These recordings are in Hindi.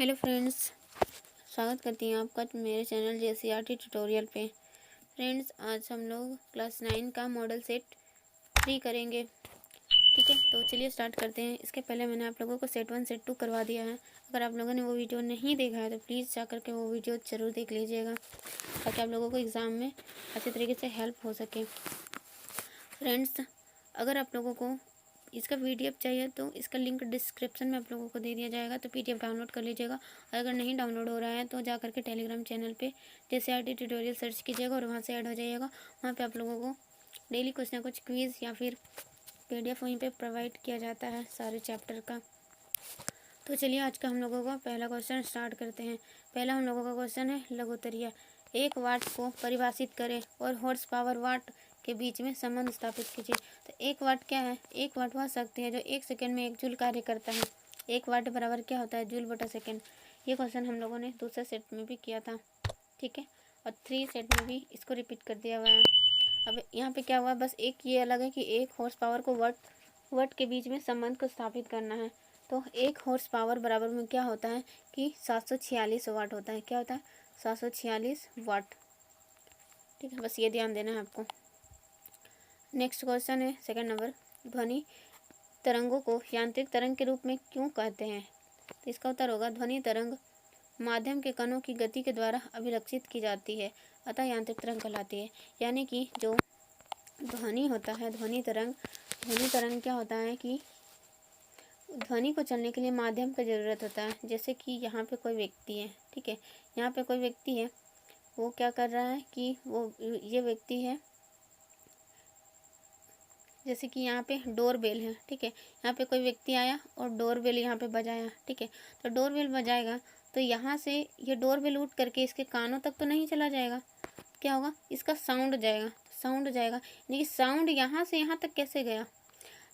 हेलो फ्रेंड्स, स्वागत करती हूँ आपका मेरे चैनल JCRT ट्यूटोरियल पे। फ्रेंड्स, आज हम लोग क्लास 9 का मॉडल सेट 3 करेंगे। ठीक है, तो चलिए स्टार्ट करते हैं। इसके पहले मैंने आप लोगों को सेट 1 सेट 2 करवा दिया है। अगर आप लोगों ने वो वीडियो नहीं देखा है तो प्लीज़ जा करके वो वीडियो ज़रूर देख लीजिएगा, ताकि आप लोगों को एग्ज़ाम में अच्छे तरीके से हेल्प हो सके। फ्रेंड्स, अगर आप लोगों को इसका PDF चाहिए तो इसका लिंक डिस्क्रिप्शन में आप लोगों को दे दिया जाएगा, तो PDF डाउनलोड कर लीजिएगा। और अगर नहीं डाउनलोड हो रहा है तो जा करके टेलीग्राम चैनल पे JCRT ट्यूटोरियल सर्च कीजिएगा और वहाँ से ऐड हो जाइएगा। वहाँ पे आप लोगों को डेली कुछ ना कुछ क्विज़ या फिर PDF वहीं पे प्रोवाइड किया जाता है सारे चैप्टर का। तो चलिए आज का हम लोगों का पहला क्वेश्चन स्टार्ट करते हैं। पहला हम लोगों का क्वेश्चन है लघुत्तरीय। 1 वाट को परिभाषित करें और हॉर्स पावर वाट के बीच में संबंध स्थापित कीजिए। तो 1 वाट क्या है? 1 वाट वह शक्ति है जो 1 सेकंड में 1 जूल कार्य करता है। 1 वाट बराबर क्या होता है? जूल बटा सेकंड। ये क्वेश्चन हम लोगों ने दूसरे सेट में भी किया था, ठीक है, और 3 सेट में भी इसको रिपीट कर दिया हुआ है। अब यहाँ पे क्या हुआ, बस एक ये अलग है कि 1 हॉर्स पावर को वाट के बीच में संबंध को स्थापित करना है। तो 1 हॉर्स पावर बराबर में क्या होता है कि 746 वाट होता है। क्या होता है? 746 वाट। ठीक है, बस ये ध्यान देना है आपको। नेक्स्ट क्वेश्चन है सेकंड नंबर। ध्वनि तरंगों को यांत्रिक तरंग के रूप में क्यों कहते हैं? तो इसका उत्तर होगा ध्वनि तरंग माध्यम के कणों की गति के द्वारा अभिलक्षित की जाती है, अतः यांत्रिक तरंग कहलाती है। यानी कि जो ध्वनि होता है, ध्वनि तरंग क्या होता है कि ध्वनि को चलने के लिए माध्यम की ज़रूरत होता है। जैसे कि यहाँ पे कोई व्यक्ति है, ठीक है, यहाँ पे कोई व्यक्ति है, वो क्या कर रहा है कि ये व्यक्ति है, जैसे कि यहाँ पे डोर बेल है, ठीक है, यहाँ पे कोई व्यक्ति आया और डोर बेल यहाँ पे बजाया, ठीक है, तो डोर बेल बजाएगा तो यहाँ से ये डोर बेल उठ करके इसके कानों तक तो नहीं चला जाएगा। क्या होगा? इसका साउंड जाएगा, यानी कि साउंड यहाँ से यहाँ तक कैसे गया?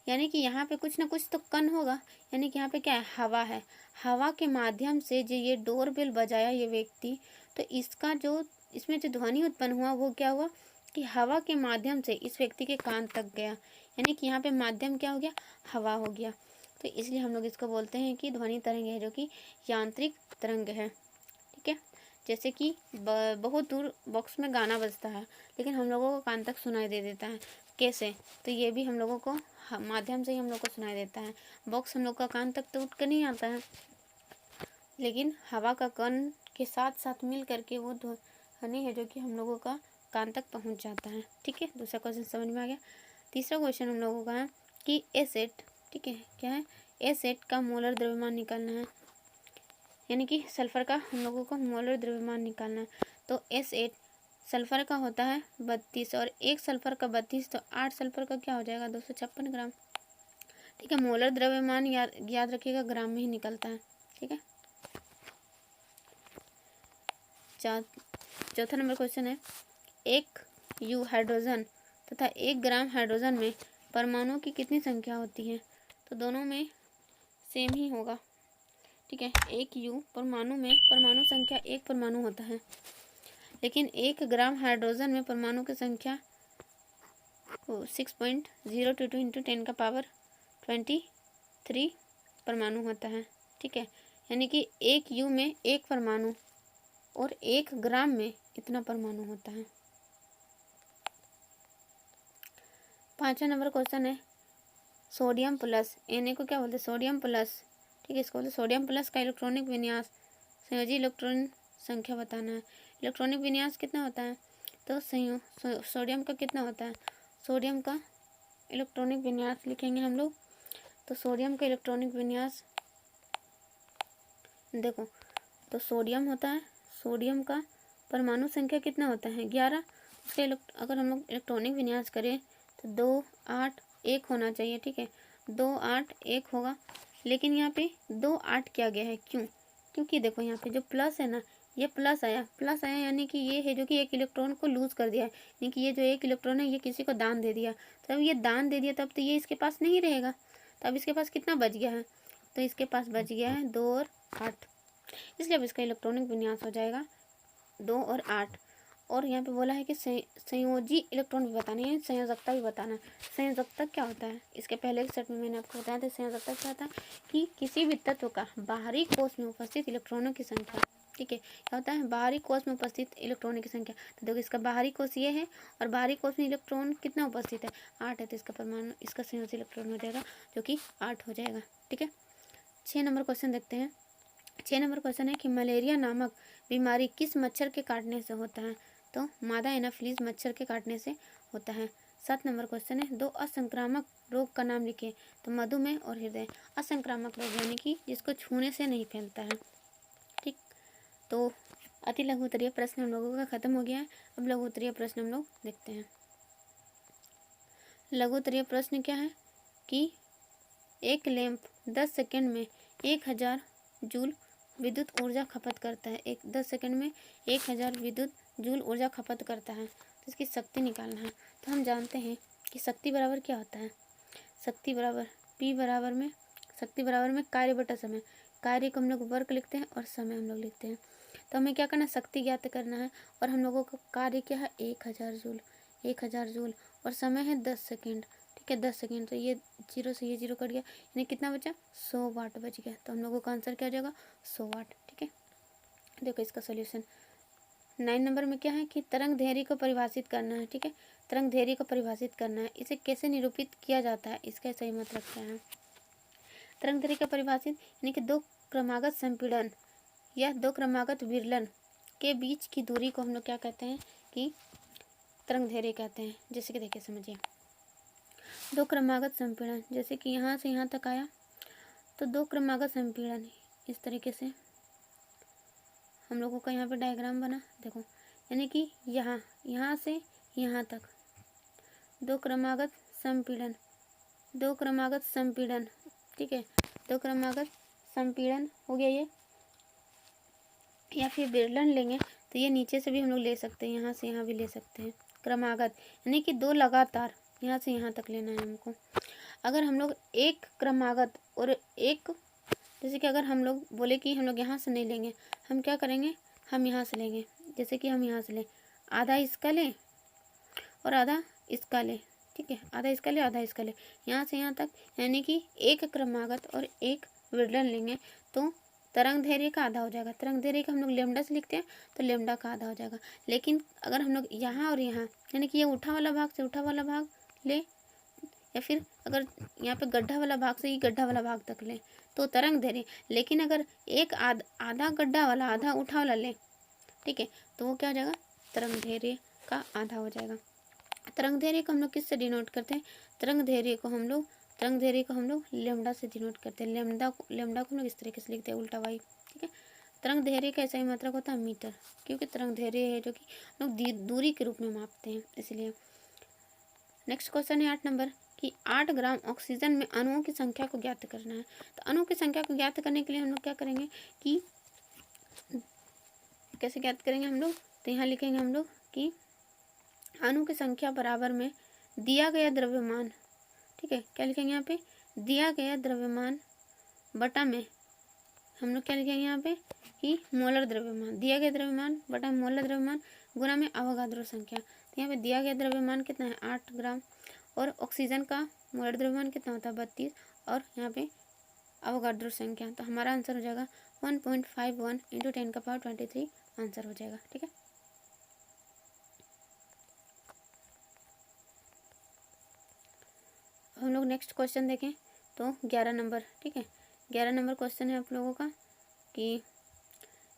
यानी कि यहाँ पे कुछ ना कुछ तो कण होगा। यानी कि यहाँ पे क्या है? हवा है। हवा के माध्यम से जो ये डोर बेल बजाया ये व्यक्ति, तो इसमें जो ध्वनि उत्पन्न हुआ वो क्या हुआ कि हवा के माध्यम से इस व्यक्ति के कान तक गया। यानी कि यहाँ पे माध्यम क्या हो गया? हवा हो गया। तो इसलिए हम लोग इसको बोलते हैं कि ध्वनि तरंग है, जो कि यांत्रिक तरंग है। ठीक है, जैसे कि बहुत दूर बॉक्स में गाना बजता है, लेकिन हम लोगों को कान तक सुनाई दे देता है। कैसे? तो ये भी हम लोगों को माध्यम से ही हम लोग को सुनाई देता है। बॉक्स हम लोग का कान तक तो उठ कर नहीं आता है, लेकिन हवा का कण के साथ साथ मिल करके वो ध्वनि है जो कि हम लोगों का कान तक पहुंच जाता है। ठीक है, दूसरा क्वेश्चन समझ में आ गया। तीसरा क्वेश्चन हम लोगों का है कि एसेट, ठीक है, क्या है? एसेट का मोलर द्रव्यमान निकालना है, यानी कि सल्फर का हम लोगों को मोलर द्रव्यमान निकालना है। तो एस8 सल्फर का होता है 32 और 1 सल्फर का 32, तो 8 सल्फर का क्या हो जाएगा? 256 ग्राम। ठीक है, मोलर द्रव्यमान याद रखिएगा, ग्राम में ही निकलता है। ठीक है, चौथा नंबर क्वेश्चन है 1 U हाइड्रोजन तथा 1 ग्राम हाइड्रोजन में परमाणुओं की कितनी संख्या होती है? तो दोनों में सेम ही होगा। ठीक है, 1 U परमाणु में परमाणु संख्या 1 परमाणु होता है, लेकिन 1 ग्राम हाइड्रोजन में परमाणु की संख्या 6.022 इंटू 10 का पावर 23 परमाणु होता है। ठीक है, यानी कि 1 U में 1 परमाणु और 1 ग्राम में इतना परमाणु होता है। पांचवा नंबर क्वेश्चन है सोडियम प्लस, Na को क्या बोलते हैं? Sodium plus. ठीक है, इसको बोलते सोडियम प्लस का इलेक्ट्रॉनिक विन्यास, संयोजी इलेक्ट्रॉन संख्या बताना है। इलेक्ट्रॉनिक विन्यास कितना होता है? तो सोडियम का कितना होता है? सोडियम का इलेक्ट्रॉनिक विन्यास लिखेंगे हम लोग। तो सोडियम का इलेक्ट्रॉनिक विन्यास देखो, तो सोडियम होता है, सोडियम का परमाणु संख्या कितना होता है? 11। उसके अगर हम लोग इलेक्ट्रॉनिक विन्यास करें तो 2 8 1 होना चाहिए। ठीक है, 2 8 1 होगा, लेकिन यहाँ पे 2 8 क्या गया है? क्यों? क्योंकि देखो यहाँ पे जो प्लस है ना, ये प्लस आया यानी कि ये है जो कि 1 इलेक्ट्रॉन को लूज कर दिया है, यानी कि ये जो 1 इलेक्ट्रॉन है ये किसी को दान दे दिया। तो अब ये दान दे दिया तब तो ये इसके पास नहीं रहेगा। तो अब इसके पास कितना बच गया है? तो इसके पास बच गया है 2 और 8, इसलिए अब इसका इलेक्ट्रॉनिक विन्यास हो जाएगा 2 और 8। और यहाँ पे बोला है कि संयोजी इलेक्ट्रॉन भी बताने हैं, संयोजकता भी बताना है। संयोजकता क्या होता है, इसके पहले के सेट में मैंने आपको बताया था संयोजकता क्या होता है कि किसी भी तत्व का बाहरी कोश में उपस्थित इलेक्ट्रॉनों की संख्या, ठीक है, क्या होता है बाहरी कोश में उपस्थित इलेक्ट्रॉनों की संख्या। तो देखो इसका बाहरी कोश ये है और बाहरी कोश में इलेक्ट्रॉन कितना उपस्थित है, 8 है, तो इसका परमाणु इसका संयोजी इलेक्ट्रॉन हो जाएगा जो कि 8 हो जाएगा, ठीक है। 6 नंबर क्वेश्चन देखते हैं। 6 नंबर क्वेश्चन है कि मलेरिया नामक बीमारी किस मच्छर के काटने से होता है, तो मादा एनाफिलीज मच्छर के काटने से होता है। 7 नंबर क्वेश्चन है 2 असंक्रामक रोग का नाम लिखें, तो मधुमेह और हृदय। असंक्रामक रोग यानी कि जिसको छूने से नहीं फैलता है, ठीक। तो अति लघु उत्तरीय प्रश्न हम लोगों का खत्म हो गया है। अब लघु उत्तरीय प्रश्न हम लोग देखते हैं। लघु उत्तरीय प्रश्न क्या है कि एक लैंप 10 सेकंड में 1000 जूल विद्युत ऊर्जा खपत करता है। 10 सेकंड में 1000 विद्युत जूल ऊर्जा खपत करता है, तो इसकी शक्ति निकालना है। तो हम जानते हैं कि शक्ति बराबर क्या होता है, शक्ति बराबर P बराबर में शक्ति बराबर में कार्य बटा समय। कार्य को हम लोग वर्क लिखते हैं और समय हम लोग लिखते हैं। तो हमें क्या करना है, शक्ति ज्ञात करना है और हम लोगों का कार्य क्या है 1000 जूल, 1000 जूल और समय है 10 सेकेंड, ठीक है 10 सेकेंड। तो ये 0 से ये 0 कट गया, यानी कितना बचा 100 वाट बच गया। तो हम लोगों का आंसर क्या हो जाएगा 100 वाट, ठीक है। देखो इसका सोल्यूशन 9 नंबर में क्या है कि तरंग दैर्घ्य को परिभाषित करना है, ठीक है। तरंग दैर्घ्य को परिभाषित करना है, इसे कैसे निरूपित किया जाता है, इसका सही मतलब क्या है। तरंग दैर्घ्य का परिभाषित यानी कि 2 क्रमागत संपीड़न या 2 क्रमागत विरलन के बीच की दूरी को हम लोग क्या कहते हैं कि तरंग दैर्घ्य कहते हैं। जैसे कि देखिए समझिए 2 क्रमागत संपीड़न, जैसे कि यहाँ से यहाँ तक आया तो 2 क्रमागत संपीड़न इस तरीके से हम लोगों का यहाँ पे डायग्राम बना, देखो यानी कि यहाँ से यहाँ तक 2 क्रमागत संपीड़न, 2 क्रमागत संपीड़न, ठीक है 2 क्रमागत संपीड़न हो गया ये। या फिर विरलन लेंगे तो ये नीचे से भी हम लोग ले सकते हैं, यहाँ से यहाँ भी ले सकते हैं। क्रमागत यानी कि 2 लगातार यहाँ से यहाँ तक लेना है हमको। अगर हम लोग एक क्रमागत और एक, जैसे कि अगर हम लोग बोले कि हम लोग यहाँ से नहीं लेंगे, हम क्या करेंगे हम यहाँ से लेंगे। जैसे कि हम यहाँ से लें, आधा इसका लें और आधा इसका लें, ठीक है आधा इसका ले आधा इसका ले, यहाँ से यहाँ तक, यानी कि एक क्रमागत और एक विरलन लेंगे तो तरंग दैर्घ्य का आधा हो जाएगा। तरंग दैर्घ्य का हम लोग लेमडा से लिखते हैं तो लेमडा का आधा हो जाएगा। लेकिन अगर हम लोग यहाँ और यहाँ यानी कि ये उठा वाला भाग से उठा वाला भाग ले, या फिर अगर यहाँ पे गड्ढा वाला भाग से ही गड्ढा वाला भाग तक ले तो तरंग दैर्घ्य। लेकिन अगर एक आधा गड्ढा वाला आधा उठा वाला ले, ठीक है, तो वो क्या हो जाएगा तरंग दैर्घ्य का आधा हो जाएगा। तरंग दैर्घ्य को हम लोग किससे डिनोट करते हैं, तरंग दैर्घ्य को हम लोग लेमडा से डिनोट करते हैं। लेमडा को हम लोग इस तरीके से लिखते हैं उल्टा वाई, ठीक है। तरंग दैर्घ्य का ऐसा ही मात्रक होता है मीटर, क्योंकि तरंग दैर्घ्य है जो कि हम लोग दूरी के रूप में मापते हैं इसलिए। नेक्स्ट क्वेश्चन है 8 नंबर कि 8 ग्राम ऑक्सीजन में अणुओं की संख्या को ज्ञात करना है। तो अणुओं की संख्या को ज्ञात करने के लिए हम लोग क्या करेंगे कि कैसे ज्ञात करेंगे हम लोग, तो यहाँ लिखेंगे हम लोग कि अणु की संख्या बराबर में दिया गया द्रव्यमान, ठीक है क्या लिखेंगे यहाँ पे दिया गया द्रव्यमान बटा में हम लोग क्या लिखेंगे यहाँ पे कि मोलर द्रव्यमान, दिया गया द्रव्यमान बटा मोलर द्रव्यमान गुना में अवोगाद्रो संख्या। तो यहाँ पे दिया गया द्रव्यमान कितना है 8 ग्राम और ऑक्सीजन का मोलर द्रव्यमान कितना होता है 32 और यहाँ पे अवोगाद्रो संख्या। तो हमारा आंसर हो जाएगा 1.51 × 10⁻23 आंसर हो जाएगा, ठीक है। हम लोग नेक्स्ट क्वेश्चन देखें तो 11 नंबर, ठीक है 11 नंबर क्वेश्चन है आप लोगों का कि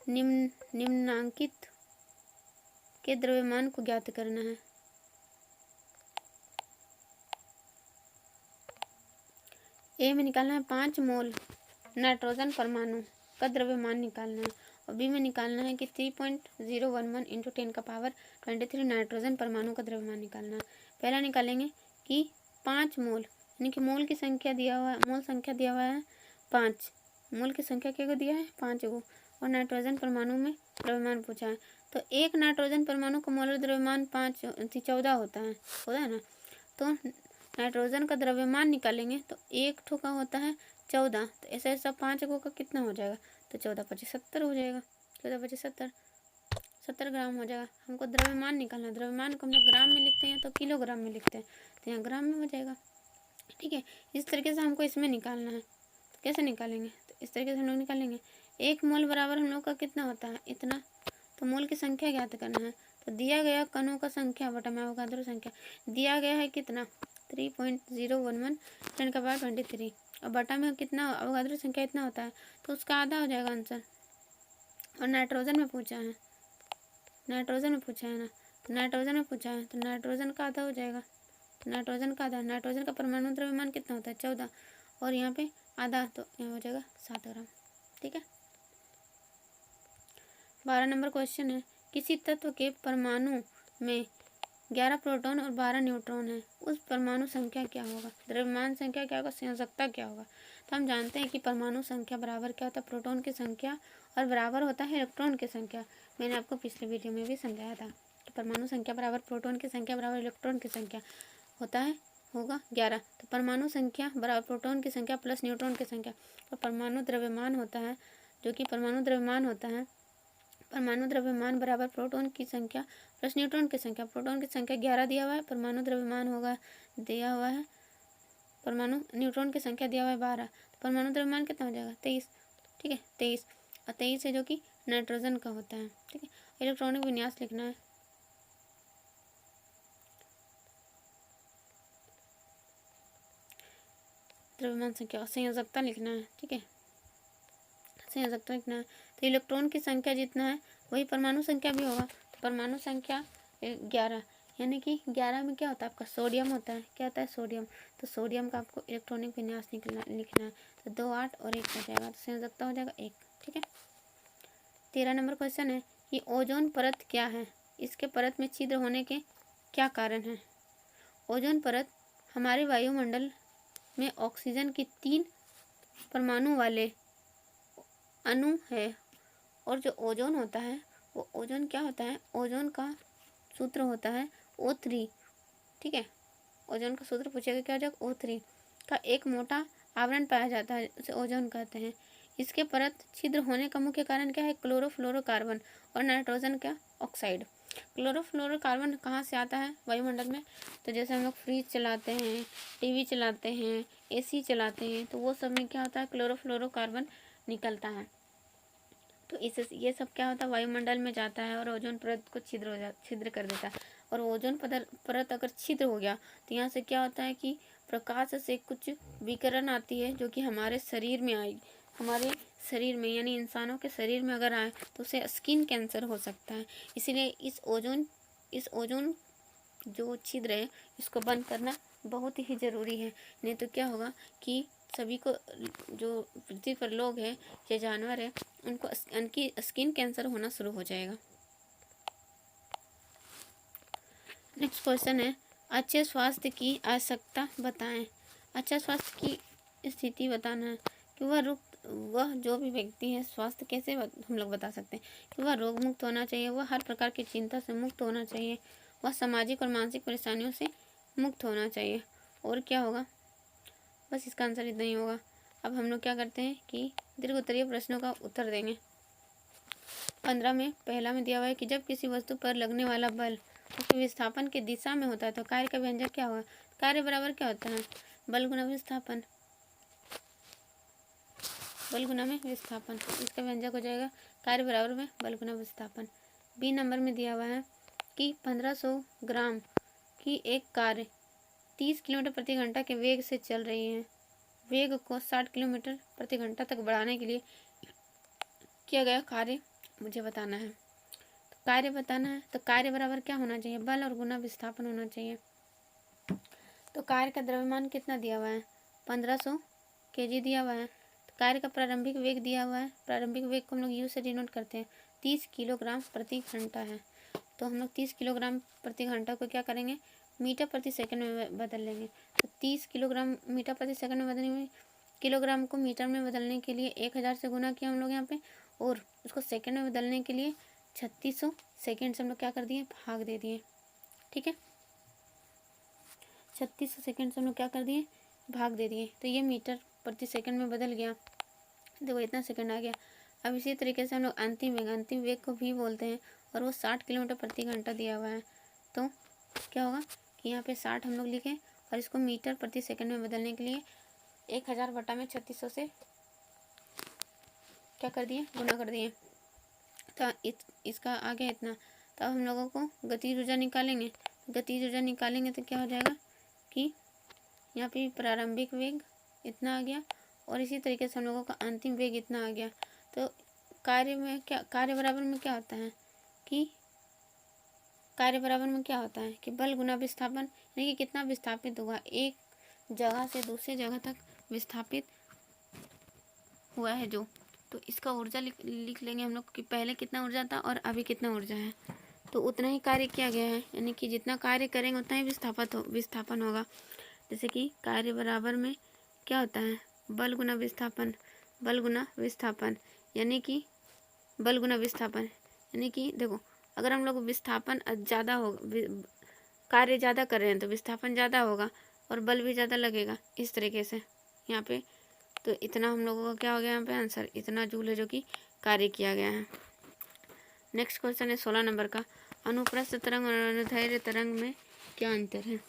निम्नांकित के द्रव्यमान को ज्ञात करना है। ए में निकालना है 5 मोल नाइट्रोजन परमाणु का द्रव्यमान निकालना है और बी में निकालना है कि 3.011 × 10⁻23 नाइट्रोजन परमाणु का द्रव्यमान निकालना है। पहला निकालेंगे कि 5 मोल यानी कि मोल की संख्या दिया हुआ है, मोल संख्या दिया हुआ है 5, मोल की संख्या क्या को दिया है 5 को, और नाइट्रोजन परमाणु में द्रव्यमान पूछा है। तो एक नाइट्रोजन परमाणु का मोलर द्रव्यमान 14 होता है ना। तो नाइट्रोजन का द्रव्यमान निकालेंगे तो एक ठो का होता है 14, तो ऐसा 5 को का कितना हो जाएगा तो 14×5 70 हो जाएगा। 14×5 70, 70 ग्राम हो जाएगा। हमको द्रव्यमान निकालना है, द्रव्यमान को हम लोग ग्राम में लिखते हैं तो किलोग्राम में लिखते हैं, तो यहाँ ग्राम में हो जाएगा। ठीक है, इस तरीके से हमको इसमें निकालना है। तो कैसे निकालेंगे, तो इस तरीके से हम लोग निकालेंगे। 1 मोल बराबर हम लोग का कितना होता है, इतना। तो मोल की संख्या ज्ञात करना है। तो दिया गया कणों का संख्या बटा में अवोगाद्रो संख्या दिया गया है कितना, 3.011 10⁻23 और बटा में कितना अवोगाद्रो संख्या इतना होता है, तो उसका आधा हो जाएगा आंसर। और नाइट्रोजन में पूछा है, नाइट्रोजन में पूछा है ना, तो नाइट्रोजन में पूछा है तो नाइट्रोजन का आधा हो जाएगा। नाइट्रोजन का आधा, नाइट्रोजन का परमाणु द्रव्यमान कितना होता है 14 और यहाँ पे आधा, तो यहाँ हो जाएगा 7 ग्राम। ठीक है, 12 नंबर क्वेश्चन है, किसी तत्व के परमाणु में 11 प्रोटॉन और 12 न्यूट्रॉन है, उस परमाणु संख्या क्या होगा, द्रव्यमान संख्या क्या होगा, संयोजकता क्या होगा। तो हम जानते हैं कि परमाणु संख्या बराबर क्या होता है, प्रोटॉन की संख्या और बराबर होता है इलेक्ट्रॉन की संख्या। मैंने आपको पिछले वीडियो में भी समझाया था कि परमाणु संख्या बराबर प्रोटॉन की संख्या बराबर इलेक्ट्रॉन की संख्या होता है, होगा 11। तो परमाणु संख्या बराबर प्रोटॉन की संख्या प्लस न्यूट्रॉन की संख्या, तो परमाणु द्रव्यमान होता है, जो कि परमाणु द्रव्यमान होता है, परमाणु द्रव्यमान बराबर प्रोटॉन की संख्या प्लस न्यूट्रॉन की संख्या। प्रोटॉन की संख्या 11 दिया हुआ है, परमाणु द्रव्यमान होगा दिया हुआ है, परमाणु न्यूट्रॉन की संख्या दिया हुआ है 12, तो परमाणु द्रव्यमान कितना हो जाएगा 23। ठीक है, 23 और 23 है जो कि नाइट्रोजन का होता है। ठीक है, इलेक्ट्रॉनिक विन्यास लिखना है। द्रव्यमान संख्या संयोजकता लिखना है। ठीक है, संयोजकता लिखना है। तो इलेक्ट्रॉन की संख्या जितना है वही परमाणु संख्या भी होगा। तो परमाणु संख्या 11, यानी कि 11 में क्या होता है आपका सोडियम होता है। क्या होता है सोडियम, तो सोडियम का आपको इलेक्ट्रॉनिक विन्यास लिखना है। तो 2 8 और 1 हो जाएगा, तो संयोजकता हो जाएगा 1। ठीक है, 13 नंबर क्वेश्चन है कि ओजोन परत क्या है, इसके परत में छिद्र होने के क्या कारण है। ओजोन परत हमारे वायुमंडल में ऑक्सीजन की 3 परमाणु वाले अणु है, और जो ओजोन होता है वो ओजोन क्या होता है, ओजोन का सूत्र होता है O3। ठीक है, ओजोन का सूत्र पूछेगा क्या हो जाएगा, O3 का एक मोटा आवरण पाया जाता है, उसे ओजोन कहते हैं। इसके परत छिद्र होने का मुख्य कारण क्या है, क्लोरोफ्लोरोकार्बन और नाइट्रोजन का ऑक्साइड। क्लोरोफ्लोरोकार्बन कहाँ से आता है वायुमंडल में, तो जैसे हम लोग फ्रिज चलाते हैं, टीवी चलाते हैं, AC चलाते हैं, तो वो सब में क्या होता है क्लोरोफ्लोरोकार्बन निकलता है। तो इससे ये सब क्या होता है वायुमंडल में जाता है और ओजोन परत को छिद्र कर देता है। और ओजोन परत अगर छिद्र हो गया तो यहाँ से क्या होता है कि प्रकाश से कुछ विकिरण आती है जो कि हमारे शरीर में आएगी, हमारे शरीर में यानी इंसानों के शरीर में अगर आए तो उसे स्किन कैंसर हो सकता है। इसीलिए इस ओजोन जो छिद्र है इसको बंद करना बहुत ही ज़रूरी है, नहीं तो क्या होगा कि सभी को जो पृथ्वी पर लोग हैं या जानवर है उनको उनकी स्किन कैंसर होना शुरू हो जाएगा। नेक्स्ट क्वेश्चन है, अच्छे स्वास्थ्य की आवश्यकता बताएं। अच्छा स्वास्थ्य की स्थिति बताना है कि वह जो भी व्यक्ति है स्वास्थ्य कैसे हम लोग बता सकते हैं कि वह रोग मुक्त होना चाहिए, वह हर प्रकार की चिंता से मुक्त होना चाहिए, वह सामाजिक और मानसिक परेशानियों से मुक्त होना चाहिए। और क्या होगा, बस इसका आंसर इतना ही होगा। अब हम लोग क्या करते हैं कि दीर्घ उत्तरीय प्रश्नों का उत्तर देंगे। 15 में पहला में दिया हुआ है कि जब किसी वस्तु पर लगने वाला बल उसके विस्थापन की दिशा में होता है तो कार्य का व्यंजक क्या होगा। कार्य बराबर क्या होता है, बल गुना विस्थापन, बल गुना में विस्थापन, इसका व्यंजक हो जाएगा कार्य बराबर में बल गुना विस्थापन। बी नंबर में दिया हुआ है कि 1500 ग्राम की एक कार 30 किलोमीटर प्रति घंटा के वेग से चल रही है। वेग को 60 किलोमीटर प्रति घंटा तक बढ़ाने के लिए किया गया कार्य मुझे बताना है। तो कार्य बताना है तो कार्य बराबर क्या होना चाहिए, बल और गुना विस्थापन होना चाहिए। तो कार्य का द्रव्यमान कितना दिया हुआ है 1500 kg दिया हुआ है। तो कार्य का प्रारंभिक वेग दिया हुआ है, प्रारंभिक वेग को हम लोग U से डिनोट करते हैं, 30 किलोग्राम प्रति घंटा है। तो हम लोग 30 किलोग्राम प्रति घंटा को क्या करेंगे मीटर प्रति सेकंड में बदल लेंगे। तो 30 किलोग्राम मीटर प्रति सेकंड में बदलने में, किलोग्राम को मीटर में बदलने के लिए 1000 से गुना किया हम लोग यहाँ पे, और उसको सेकंड में बदलने के लिए 3600 सेकंड से हम लोग क्या कर दिए भाग दे दिए। ठीक है, 3600 सेकंड से हम लोग क्या कर दिए भाग दे दिए, तो ये मीटर प्रति सेकंड में बदल गया, देखो इतना सेकंड आ गया। अब इसी तरीके से हम लोग अंतिम वेग को भी बोलते हैं और वो 60 किलोमीटर प्रति घंटा दिया हुआ है। तो क्या होगा कि यहाँ पे 60 हम लोग लिखें और इसको मीटर प्रति सेकंड में बदलने के लिए 1000 बटा में 3600 से क्या कर दिए, गुना कर दिए। तो इसका आ गया इतना। तो अब हम लोगों को गतिज ऊर्जा निकालेंगे। गतिज ऊर्जा निकालेंगे तो क्या हो जाएगा कि यहाँ पे प्रारंभिक वेग इतना आ गया और इसी तरीके से हम लोगों का अंतिम वेग इतना आ गया। तो कार्य बराबर में क्या होता है कि बल गुना विस्थापन, यानी कि कितना विस्थापित हुआ, एक जगह से दूसरी जगह तक विस्थापित हुआ है जो। तो इसका ऊर्जा लिख लेंगे हम लोग कि पहले कितना ऊर्जा था और अभी कितना ऊर्जा है। तो उतना ही कार्य किया गया है, यानी कि जितना कार्य करेंगे उतना ही विस्थापन होगा। जैसे कि कार्य बराबर में क्या होता है, बल गुना विस्थापन, यानी कि बल गुना विस्थापन, यानी कि देखो अगर हम लोग विस्थापन ज़्यादा होगा, कार्य ज़्यादा कर रहे हैं तो विस्थापन ज़्यादा होगा और बल भी ज़्यादा लगेगा, इस तरीके से यहाँ पे। तो इतना हम लोगों का क्या हो गया यहाँ पे आंसर, इतना जूल है जो कि कार्य किया गया है। नेक्स्ट क्वेश्चन है 16 नंबर का, अनुप्रस्थ तरंग और अनुदैर्ध्य तरंग में क्या अंतर है।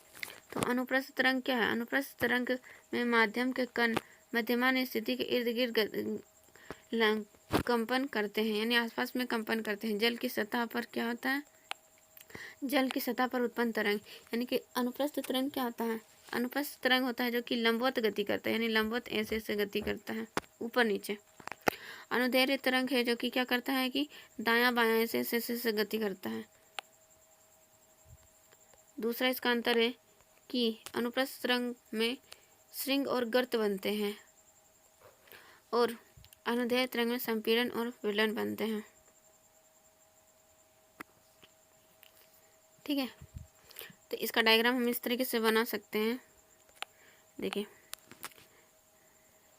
तो अनुप्रस्थ तरंग क्या है, अनुप्रस्थ तरंग में माध्यम के कण मध्यमान स्थिति के इर्द गिर्द कंपन करते हैं, यानी आसपास में कंपन करते हैं। जल की सतह पर क्या होता है, जल की सतह पर उत्पन्न तरंग, यानी कि अनुप्रस्थ तरंग क्या होता है, अनुप्रस्थ तरंग होता है जो कि लंबवत गति करता है, यानी लंबवत ऐसे ऐसे गति करता है ऊपर नीचे। अनुदैर्ध्य तरंग है जो कि क्या करता है कि दायां बायां ऐसे ऐसे ऐसे गति करता है। दूसरा इसका अंतर है कि अनुप्रस्थ तरंग में श्रृंग और गर्त बनते हैं और अनुदैर्ध्य तरंग में संपीड़न और विलयन बनते हैं। ठीक है, तो इसका डायग्राम हम इस तरीके से बना सकते हैं। देखिए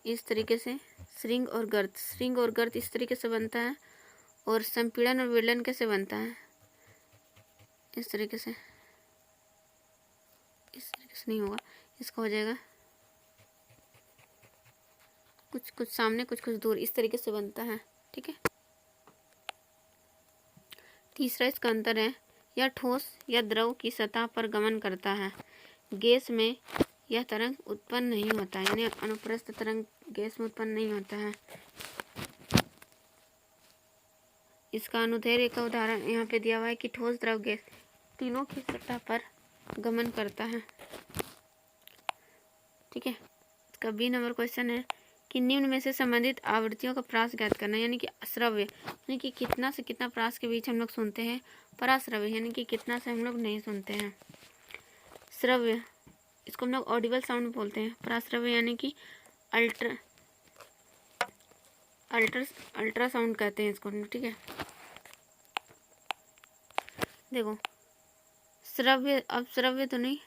इस तरीके से श्रृंग और गर्त इस तरीके से बनता है और संपीड़न और विलयन कैसे बनता है, इस तरीके से नहीं होगा, इसका हो जाएगा कुछ कुछ सामने कुछ कुछ दूर, इस तरीके से बनता है। ठीक है, तीसरा इसका अंतर है, यह ठोस या द्रव की सतह पर गमन करता है, गैस में यह तरंग उत्पन्न नहीं होता है, यानी अनुप्रस्थ तरंग गैस में उत्पन्न नहीं होता है। इसका अनुदैर्ध्य का उदाहरण यहाँ पे दिया हुआ है कि ठोस द्रव गैस तीनों की सतह पर गमन करता है। ठीक है, इसका बी नंबर क्वेश्चन है कि निम्न में से संबंधित आवृत्तियों का प्रास ज्ञात करना, यानी कि श्रव्य, यानी कि कितना से कितना प्रास के बीच हम लोग सुनते हैं, पराश्रव्य यानी कि कितना से हम लोग नहीं सुनते हैं। श्रव्य इसको हम लोग ऑडिबल साउंड बोलते हैं, पराश्रव्य यानी कि अल्ट्रासाउंड कहते हैं इसको। ठीक है, देखो श्रव्य, अवश्रव्य तो नहीं,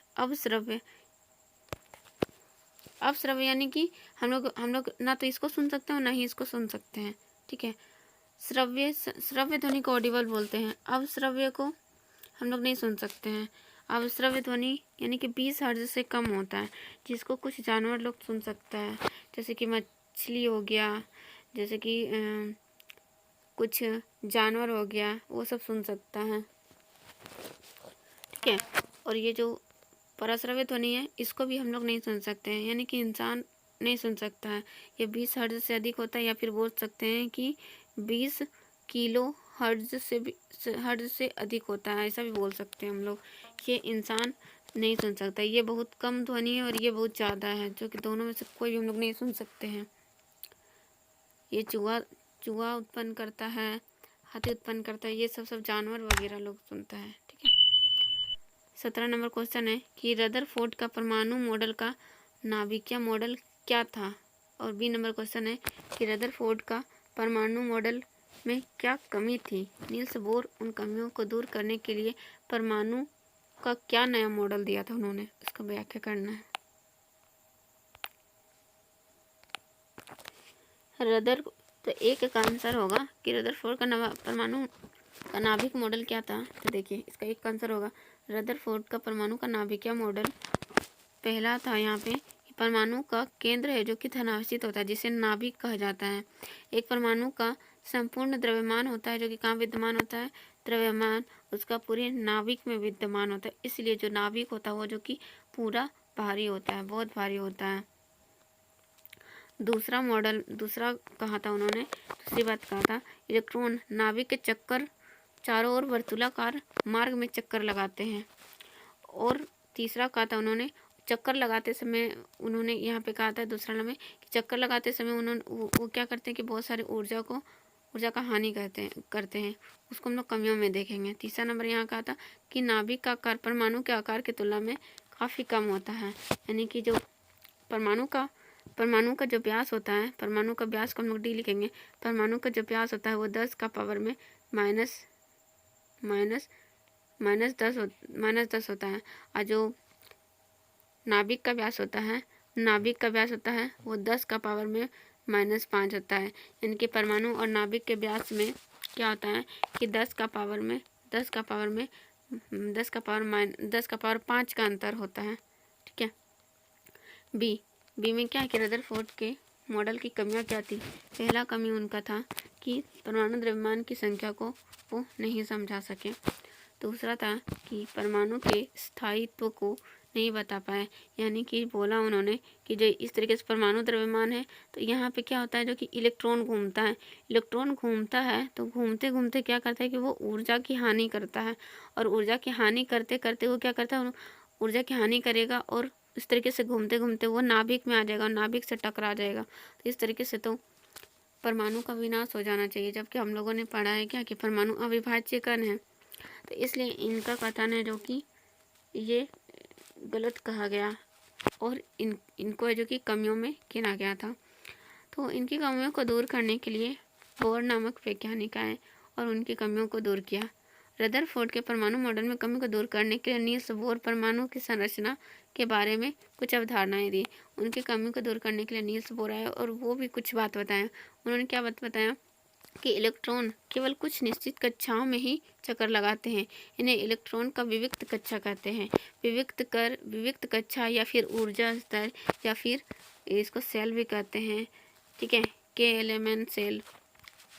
अवश्रव्य यानी कि हम लोग ना तो इसको सुन सकते हैं और ना ही इसको सुन सकते हैं। ठीक है, श्रव्य ध्वनि को ऑडिबल बोलते हैं, अवश्रव्य को हम लोग नहीं सुन सकते हैं। अवश्रव्य ध्वनि यानी कि 20 हर्ट्ज से कम होता है, जिसको कुछ जानवर लोग सुन सकता है, जैसे कि मछली हो गया, जैसे कि कुछ जानवर हो गया, वो सब सुन सकता है। ठीक है, और ये जो पराश्रव्य ध्वनि है इसको भी हम लोग नहीं सुन सकते हैं, यानी कि इंसान नहीं सुन सकता है। ये 20 हर्ट्ज से अधिक होता है, या फिर बोल सकते हैं कि 20 किलो हर्ट्ज से अधिक होता है, ऐसा भी बोल सकते हैं हम लोग। ये इंसान नहीं सुन सकता, ये बहुत कम ध्वनि है और ये बहुत ज़्यादा है, जो कि दोनों में से कोई भी हम लोग नहीं सुन सकते हैं। ये चूहा उत्पन्न करता है, हाथी उत्पन्न करता है, ये सब जानवर वगैरह लोग सुनता है। ठीक है, 17 नंबर क्वेश्चन है कि रदरफोर्ड का परमाणु मॉडल का नाभिकीय मॉडल क्या था। और बी नंबर क्वेश्चन है कि रदरफोर्ड का परमाणु मॉडल में क्या कमी थी, नील्स बोर उन कमियों को दूर करने के लिए परमाणु का क्या नया मॉडल दिया था उन्होंने, इसका व्याख्या करना है। तो एक का आंसर होगा कि रदरफोर्ड का परमाणु का नाभिक मॉडल क्या था। तो देखिए इसका एक आंसर होगा रदरफोर्ड का परमाणु का नाभिकीय मॉडल पहला था यहाँ पे परमाणु का केंद्र है जो कि धनावस्थित होता है, जिसे नाभिक कहा जाता है। एक परमाणु का संपूर्ण द्रव्यमान होता है जो कि कहाँ विद्यमान होता है, द्रव्यमान उसका पूरे नाभिक में विद्यमान होता है, इसलिए जो नाभिक होता है वो जो कि पूरा भारी होता है, बहुत भारी होता है। दूसरा कहा था उन्होंने, दूसरी बात कहा था, इलेक्ट्रॉन नाभिक के चक्कर चारों ओर वर्तुलाकार मार्ग में चक्कर लगाते हैं। और तीसरा कहा था उन्होंने, चक्कर लगाते समय उन्होंने यहाँ पे कहा था दूसरा नंबर कि चक्कर लगाते समय वो क्या करते हैं कि बहुत सारी ऊर्जा का हानि करते हैं। उसको हम लोग कमियों में देखेंगे। तीसरा नंबर यहाँ कहा था कि नाभिक का आकार परमाणु के आकार की तुलना में काफ़ी कम होता है, यानी कि जो परमाणु का जो व्यास होता है, परमाणु का व्यास को हम लोग डी लिखेंगे। परमाणु का जो व्यास होता है वो 10 का पावर में -10 होता है। और जो नाभिक का व्यास होता है वो 10 का पावर में -5 होता है। यानी कि परमाणु और नाभिक के व्यास में क्या होता है कि 10 का पावर 5 का अंतर होता है। ठीक है। बी में क्या है कि रदरफोर्ड के मॉडल की कमियां क्या थी। पहला कमी उनका था कि परमाणु द्रव्यमान की संख्या को वो नहीं समझा सके। दूसरा था कि परमाणु के स्थायित्व को नहीं बता पाए, यानी कि बोला उन्होंने कि जो इस तरीके से परमाणु द्रव्यमान है तो यहाँ पे क्या होता है, जो कि इलेक्ट्रॉन घूमता है तो घूमते घूमते क्या करता है कि वो ऊर्जा की हानि करता है। और ऊर्जा की हानि करते करते वो क्या करता है, ऊर्जा की हानि करेगा और इस तरीके से घूमते घूमते वो नाभिक में आ जाएगा और नाभिक से टकरा जाएगा। तो इस तरीके से तो परमाणु का विनाश हो जाना चाहिए, जबकि हम लोगों ने पढ़ा है क्या कि परमाणु अविभाज्य कण है। तो इसलिए इनका कथन है जो कि ये गलत कहा गया और इनको है जो कि कमियों में गिना गया था। तो इनकी कमियों को दूर करने के लिए बोर नामक वैज्ञानिक आए और उनकी कमियों को दूर किया। रदरफोर्ड के परमाणु मॉडल में कमी को दूर करने के लिए नील्स बोर परमाणु की संरचना के बारे में कुछ अवधारणाएं दी। उनकी कमी को दूर करने के लिए नील्स बोर आए और वो भी कुछ बात बताया। उन्होंने क्या बात बताया कि इलेक्ट्रॉन केवल कुछ निश्चित कक्षाओं में ही चक्कर लगाते हैं। इन्हें इलेक्ट्रॉन का विविक्त कक्षा कहते हैं। विविक्त कक्षा या फिर ऊर्जा स्तर या फिर इसको सेल भी कहते हैं। ठीक है, के एलिमेंट सेल,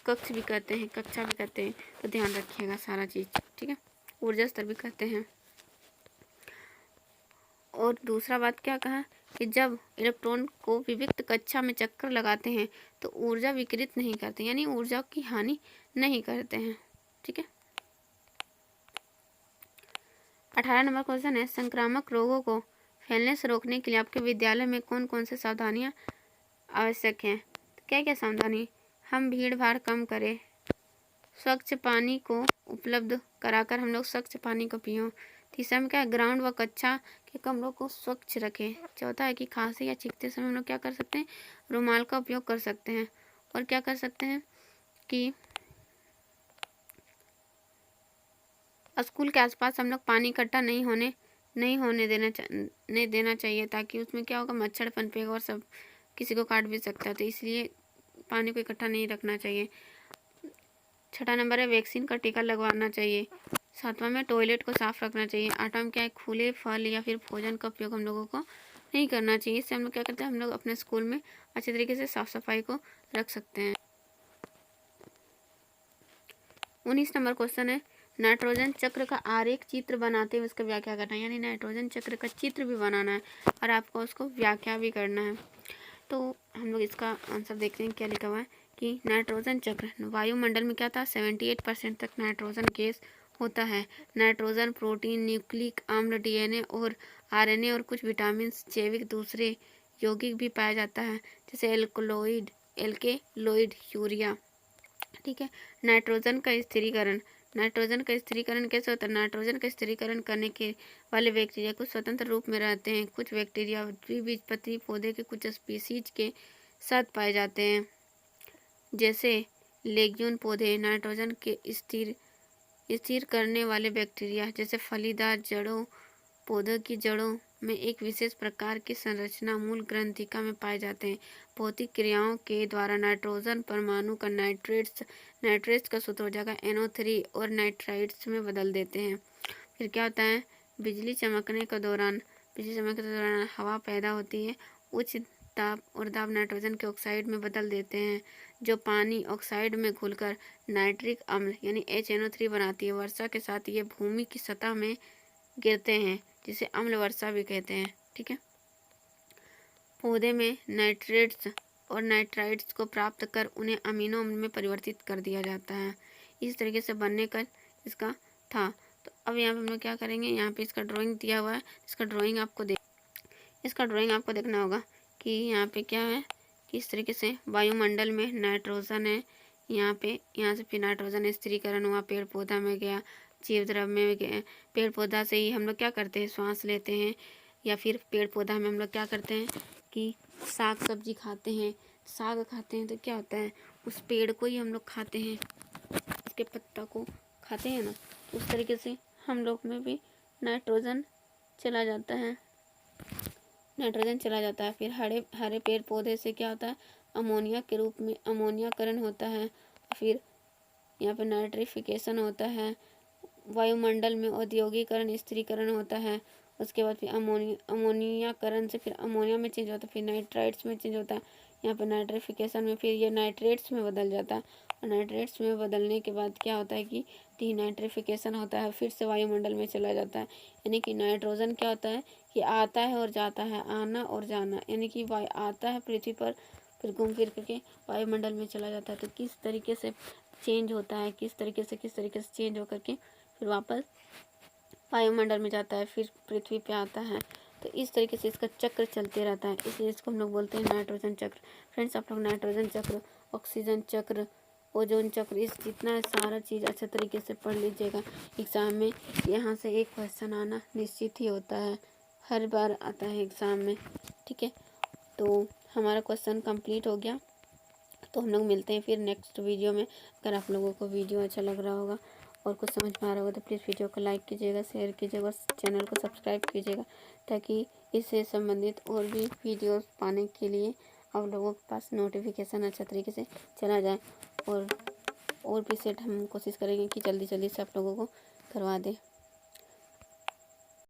कक्ष भी कहते हैं, कक्षा भी कहते हैं। तो ध्यान रखिएगा सारा चीज़। ठीक है, ऊर्जा स्तर भी कहते हैं। और दूसरा बात क्या कहा कि जब इलेक्ट्रॉन को विविक्त कक्षा में चक्कर लगाते हैं तो ऊर्जा विकिरित नहीं करते, यानी ऊर्जा की हानि नहीं करते हैं। ठीक है। 18 नंबर क्वेश्चन है, संक्रामक रोगों को फैलने से रोकने के लिए आपके विद्यालय में कौन कौन से सावधानियां आवश्यक हैं। तो क्या क्या सावधानी, हम भीड़ भाड़ कम करें, स्वच्छ पानी को उपलब्ध कराकर हम लोग स्वच्छ पानी को पियो। तीसरा में क्या है, ग्राउंड व कक्षा के कमरों को स्वच्छ रखें। चौथा है कि खांसी या छींकते समय हम लोग क्या कर सकते हैं, रुमाल का उपयोग कर सकते हैं। और क्या कर सकते हैं कि स्कूल के आसपास हम लोग पानी इकट्ठा नहीं होने देना चाहिए, ताकि उसमें क्या होगा, मच्छर पनपेगा और सब किसी को काट भी सकता है। तो इसलिए पानी को इकट्ठा नहीं रखना चाहिए। छठा नंबर है, वैक्सीन का टीका लगवाना चाहिए। सातवां में टॉयलेट को साफ रखना चाहिए। आठवां में क्या है, खुले फल या फिर भोजन का उपयोग हम लोगों को नहीं करना चाहिए। इससे हम लोग क्या करते हैं, हम लोग अपने स्कूल में अच्छे तरीके से साफ सफाई को रख सकते हैं। 19 नंबर क्वेश्चन है, नाइट्रोजन चक्र का आरेख चित्र बनाते हुए उसका व्याख्या करना है। यानी नाइट्रोजन चक्र का चित्र भी बनाना है और आपको उसको व्याख्या भी करना है। तो हम लोग इसका आंसर देखते हैं क्या लिखा हुआ है कि नाइट्रोजन चक्र, वायुमंडल में क्या था, 78% तक नाइट्रोजन गैस होता है। नाइट्रोजन प्रोटीन, न्यूक्लिक अम्ल, डीएनए और आरएनए और कुछ विटामिन, जैविक दूसरे यौगिक भी पाया जाता है, जैसे एल्केलॉइड, यूरिया। ठीक है। नाइट्रोजन का स्थिरीकरण कैसे होता है, नाइट्रोजन का स्थिरीकरण करने के वाले बैक्टीरिया कुछ स्वतंत्र रूप में रहते हैं। कुछ बैक्टीरिया द्विबीजपत्री पौधे के कुछ स्पीसीज के साथ पाए जाते हैं, जैसे लेग्यून पौधे। नाइट्रोजन के स्थिर करने वाले बैक्टीरिया जैसे फलीदार जड़ों पौधों की जड़ों में एक विशेष प्रकार की संरचना मूल ग्रंथिका में पाए जाते हैं। भौतिक क्रियाओं के द्वारा नाइट्रोजन परमाणु का नाइट्रेट्स का सूत्र हो जाएगा NO3 और नाइट्राइट्स में बदल देते हैं। फिर क्या होता है, बिजली चमकने के दौरान हवा पैदा होती है। उच्च ताप और दाब नाइट्रोजन के ऑक्साइड में बदल देते हैं, जो पानी ऑक्साइड में घुलकर नाइट्रिक अम्ल यानी HNO3 बनाती है। वर्षा के साथ ये भूमि की सतह में गिरते हैं, जिसे अम्ल वर्षा भी कहते हैं। ठीक है। पौधे में नाइट्रेट्स और नाइट्राइट्स को प्राप्त कर उन्हें अमीनो अम्ल में परिवर्तित कर दिया जाता है। इस तरीके से बनने का इसका था। तो अब यहाँ पे हम लोग क्या करेंगे, यहाँ पे इसका ड्राइंग दिया हुआ है। इसका ड्राइंग आपको देखना होगा कि यहाँ पे क्या है, किस तरीके से वायुमंडल में नाइट्रोजन है। यहाँ से फिर नाइट्रोजन स्थिरीकरण हुआ, पेड़ पौधा में गया, जीव द्रव्य में गया। पेड़ पौधा से ही हम लोग क्या करते हैं, श्वास लेते हैं, या फिर पेड़ पौधा में हम लोग क्या करते हैं कि साग सब्जी खाते हैं। साग खाते हैं तो क्या होता है, उस पेड़ को ही हम लोग खाते हैं, उसके पत्ता को खाते हैं ना। उस तरीके से हम लोग में भी नाइट्रोजन चला जाता है। फिर हरे पेड़ पौधे से क्या होता है, अमोनिया के रूप में अमोनियाकरण होता है। फिर यहाँ पे नाइट्रिफिकेशन होता है। वायुमंडल में औद्योगिकरण स्थिरीकरण होता है। उसके बाद फिर अमोनियाकरण से फिर अमोनिया में चेंज होता है, फिर नाइट्राइट्स में चेंज होता है। यहाँ पे नाइट्रिफिकेशन में फिर ये नाइट्रेट्स में बदल जाता है, और नाइट्रेट्स में बदलने के बाद क्या होता है कि डीनाइट्रिफिकेशन होता है, फिर से वायुमंडल में चला जाता है। यानी कि नाइट्रोजन क्या होता है कि आता है और जाता है, आना और जाना, यानी कि आता है पृथ्वी पर, फिर घूम फिर करके वायुमंडल में चला जाता है। तो किस तरीके से चेंज होता है, किस तरीके से चेंज होकर के फिर वापस वायुमंडल में जाता है, फिर पृथ्वी पे आता है। तो इस तरीके से इसका चक्र चलते रहता है, इसलिए इसको हम लोग बोलते हैं नाइट्रोजन चक्र। फ्रेंड्स, आप लोग नाइट्रोजन चक्र, ऑक्सीजन चक्र, ओजोन चक्र, इस जितना सारा चीज़ अच्छा तरीके से पढ़ लीजिएगा। एग्ज़ाम में यहाँ से एक क्वेश्चन आना निश्चित ही होता है, हर बार आता है एग्ज़ाम में। ठीक है, तो हमारा क्वेश्चन कंप्लीट हो गया। तो हम लोग मिलते हैं फिर नेक्स्ट वीडियो में। अगर आप लोगों को वीडियो अच्छा लग रहा होगा और कुछ समझ में आ रहा होगा तो प्लीज़ वीडियो को लाइक कीजिएगा, शेयर कीजिएगा, चैनल को सब्सक्राइब कीजिएगा, ताकि इससे संबंधित और भी वीडियोस पाने के लिए आप लोगों के पास नोटिफिकेशन अच्छा तरीके से चला जाए। और भी सेट हम कोशिश करेंगे कि जल्दी से आप लोगों को करवा दें।